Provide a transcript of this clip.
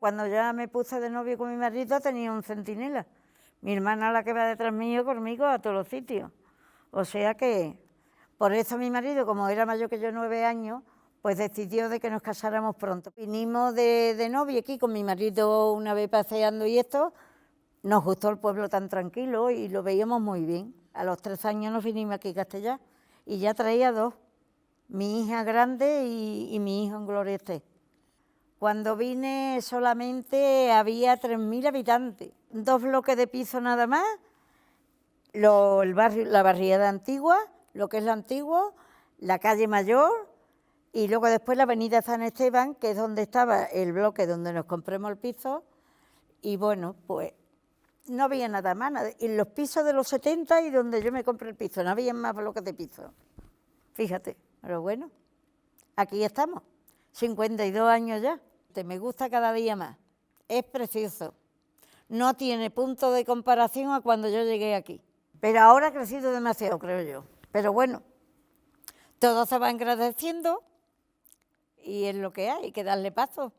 Cuando ya me puse de novio con mi marido tenía un centinela. Mi hermana, la que va detrás mío, conmigo a todos los sitios. O sea que, por eso mi marido, como era mayor que yo 9 años, pues decidió de que nos casáramos pronto. Vinimos de novio aquí con mi marido una vez paseando y esto, nos gustó el pueblo tan tranquilo y lo veíamos muy bien. A los 3 años nos vinimos aquí a Castellar y ya traía 2, mi hija grande y mi hijo en Gloria esté. Cuando vine solamente había 3.000 habitantes, 2 bloques de piso nada más, el barrio, la barriada antigua, lo que es lo antiguo, la calle Mayor y luego después la avenida San Esteban, que es donde estaba el bloque donde nos compramos el piso. Y bueno, pues no había nada más, en los pisos de los 70 y donde yo me compré el piso, no había más bloques de piso. Fíjate, pero bueno, aquí estamos, 52 años ya. Me gusta cada día más, es precioso. No tiene punto de comparación a cuando yo llegué aquí. Pero ahora ha crecido demasiado, creo yo. Pero bueno, todo se va engrandeciendo y es lo que hay que darle paso.